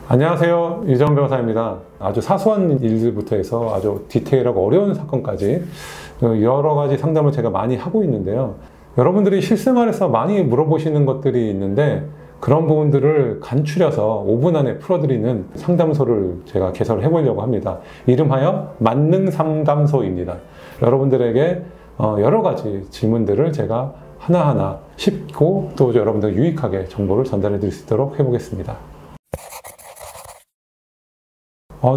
안녕하세요, 유정 변호사입니다. 아주 사소한 일들부터 해서 아주 디테일하고 어려운 사건까지 여러 가지 상담을 제가 많이 하고 있는데요. 여러분들이 실생활에서 많이 물어보시는 것들이 있는데 그런 부분들을 간추려서 5분 안에 풀어드리는 상담소를 제가 개설을 해보려고 합니다. 이름하여 만능상담소입니다. 여러분들에게 여러 가지 질문들을 제가 하나하나 쉽고 또 여러분들 유익하게 정보를 전달해 드릴 수 있도록 해보겠습니다.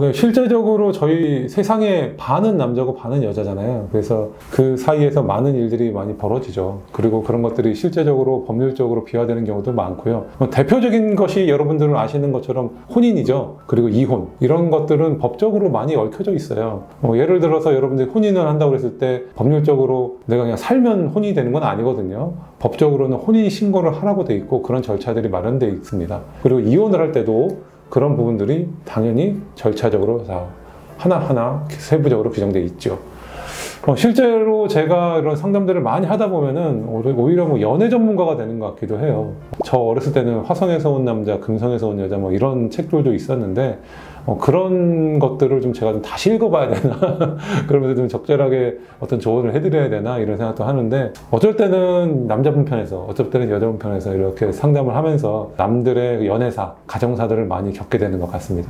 네, 실제적으로 저희 세상에 반은 남자고 반은 여자잖아요. 그래서 그 사이에서 많은 일들이 많이 벌어지죠. 그리고 그런 것들이 실제적으로 법률적으로 비화되는 경우도 많고요. 대표적인 것이 여러분들은 아시는 것처럼 혼인이죠. 그리고 이혼. 이런 것들은 법적으로 많이 얽혀져 있어요. 예를 들어서 여러분들이 혼인을 한다고 했을 때 법률적으로 내가 그냥 살면 혼인이 되는 건 아니거든요. 법적으로는 혼인 신고를 하라고 돼 있고 그런 절차들이 마련되어 있습니다. 그리고 이혼을 할 때도 그런 부분들이 당연히 절차적으로 다 하나하나 세부적으로 규정되어 있죠. 실제로 제가 이런 상담들을 많이 하다 보면은 오히려 뭐 연애 전문가가 되는 것 같기도 해요. 저 어렸을 때는 화성에서 온 남자, 금성에서 온 여자 뭐 이런 책들도 있었는데 그런 것들을 좀 제가 좀 다시 읽어봐야 되나 그러면서 좀 적절하게 어떤 조언을 해드려야 되나 이런 생각도 하는데 어쩔 때는 남자분 편에서 어쩔 때는 여자분 편에서 이렇게 상담을 하면서 남들의 연애사, 가정사들을 많이 겪게 되는 것 같습니다.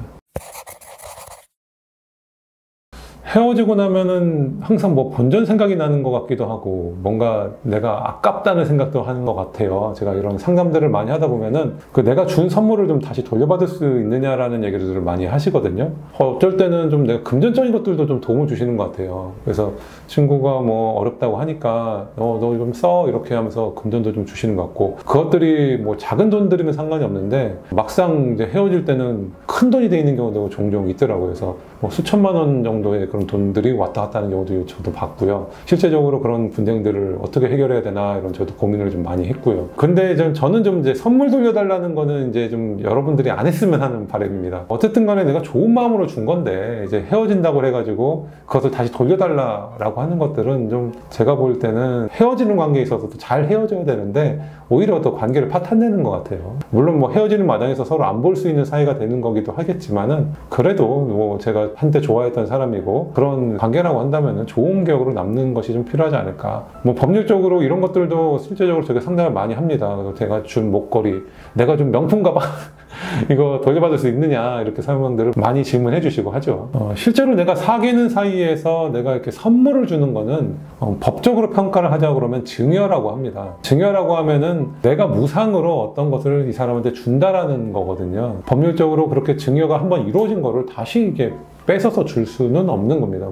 헤어지고 나면은 항상 뭐 본전 생각이 나는 것 같기도 하고 뭔가 내가 아깝다는 생각도 하는 것 같아요. 제가 이런 상담들을 많이 하다 보면은 내가 준 선물을 좀 다시 돌려받을 수 있느냐라는 얘기들을 많이 하시거든요. 어쩔 때는 좀 내가 금전적인 것들도 좀 도움을 주시는 것 같아요. 그래서 친구가 뭐 어렵다고 하니까 너 좀 써 이렇게 하면서 금전도 좀 주시는 것 같고 그것들이 뭐 작은 돈들이면 상관이 없는데 막상 이제 헤어질 때는 큰 돈이 돼 있는 경우도 종종 있더라고요. 그래서 뭐 수천만 원 정도의 그런 돈들이 왔다 갔다 하는 경우도 저도 봤고요. 실제적으로 그런 분쟁들을 어떻게 해결해야 되나 이런 저도 고민을 좀 많이 했고요. 근데 저는 좀 이제 선물 돌려달라는 거는 이제 좀 여러분들이 안 했으면 하는 바람입니다. 어쨌든 간에 내가 좋은 마음으로 준 건데 이제 헤어진다고 해가지고 그것을 다시 돌려달라고 하는 것들은 좀 제가 볼 때는 헤어지는 관계에 있어서도 잘 헤어져야 되는데 오히려 더 관계를 파탄내는 것 같아요. 물론 뭐 헤어지는 마당에서 서로 안 볼 수 있는 사이가 되는 거기도 하겠지만은 그래도 뭐 제가 한때 좋아했던 사람이고 그런 관계라고 한다면은 좋은 기억으로 남는 것이 좀 필요하지 않을까. 뭐 법률적으로 이런 것들도 실제적으로 제가 상담을 많이 합니다. 제가 준 목걸이, 내가 준 명품 가방 이거 돌려받을 수 있느냐 이렇게 설명들을 많이 질문해 주시고 하죠. 실제로 내가 사귀는 사이에서 내가 이렇게 선물을 주는 거는 법적으로 평가를 하자고 그러면 증여라고 합니다. 증여라고 하면은 내가 무상으로 어떤 것을 이 사람한테 준다라는 거거든요. 법률적으로 그렇게 증여가 한번 이루어진 거를 다시 이게 뺏어서 줄 수는 없는 겁니다.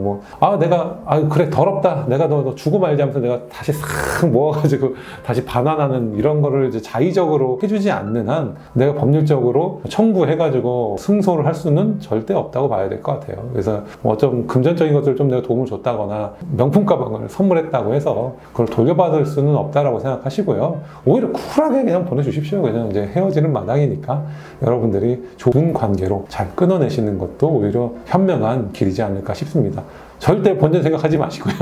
그래 더럽다. 내가 너 주고 말지 하면서 내가 다시 싹 모아가지고 다시 반환하는 이런 거를 이제 자의적으로 해주지 않는 한 내가 법률적으로 청구해가지고 승소를 할 수는 절대 없다고 봐야 될 것 같아요. 그래서 좀 금전적인 것들을 좀 내가 도움을 줬다거나 명품 가방을 선물했다고 해서 그걸 돌려받을 수는 없다라고 생각하시고요. 오히려 쿨하게 그냥 보내주십시오. 그냥 이제 헤어지는 마당이니까 여러분들이 좋은 관계로 잘 끊어내시는 것도 오히려 현명한 길이지 않을까 싶습니다. 절대 본전 생각하지 마시고요.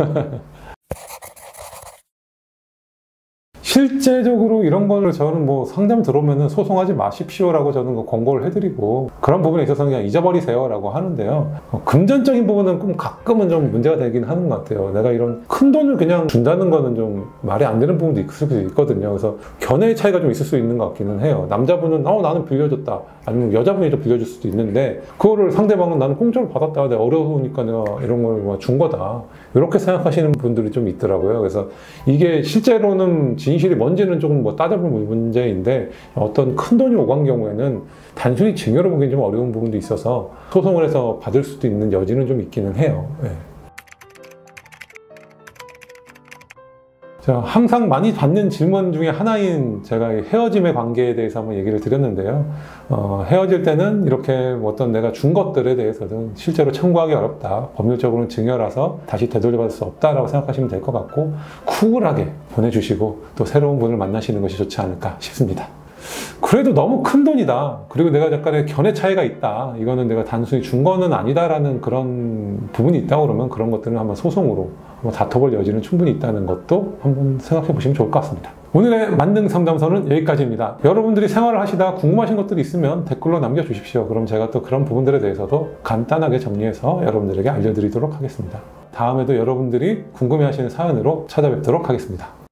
실제적으로 이런 거를 저는 뭐 상담 들어오면은 소송하지 마십시오라고 저는 권고를 해드리고 그런 부분에 있어서는 그냥 잊어버리세요라고 하는데요. 금전적인 부분은 가끔은 좀 문제가 되긴 하는 것 같아요. 내가 이런 큰 돈을 그냥 준다는 거는 좀 말이 안 되는 부분도 있을 수 있거든요. 그래서 견해의 차이가 좀 있을 수 있는 것 같기는 해요. 남자분은 나는 빌려줬다. 아니면 여자분이 좀 빌려줄 수도 있는데 그거를 상대방은 나는 공짜로 받았다. 내가 어려우니까 내가 이런 걸 준 거다. 이렇게 생각하시는 분들이 좀 있더라고요. 그래서 이게 실제로는 진실이 뭔지는 조금 따져볼 문제인데 어떤 큰 돈이 오간 경우에는 단순히 증여로 보기엔 좀 어려운 부분도 있어서 소송을 해서 받을 수도 있는 여지는 좀 있기는 해요. 네. 자, 항상 많이 받는 질문 중에 하나인 제가 헤어짐의 관계에 대해서 한번 얘기를 드렸는데요. 헤어질 때는 이렇게 어떤 내가 준 것들에 대해서는 실제로 청구하기 어렵다. 법률적으로는 증여라서 다시 되돌려받을 수 없다라고 생각하시면 될 것 같고 쿨하게 보내주시고 또 새로운 분을 만나시는 것이 좋지 않을까 싶습니다. 그래도 너무 큰 돈이다. 그리고 내가 약간의 견해 차이가 있다. 이거는 내가 단순히 준 거는 아니다라는 그런 부분이 있다고 그러면 그런 것들은 한번 소송으로 한번 다퉈볼 여지는 충분히 있다는 것도 한번 생각해 보시면 좋을 것 같습니다. 오늘의 만능 상담소는 여기까지입니다. 여러분들이 생활을 하시다 궁금하신 것들이 있으면 댓글로 남겨주십시오. 그럼 제가 또 그런 부분들에 대해서도 간단하게 정리해서 여러분들에게 알려드리도록 하겠습니다. 다음에도 여러분들이 궁금해하시는 사연으로 찾아뵙도록 하겠습니다.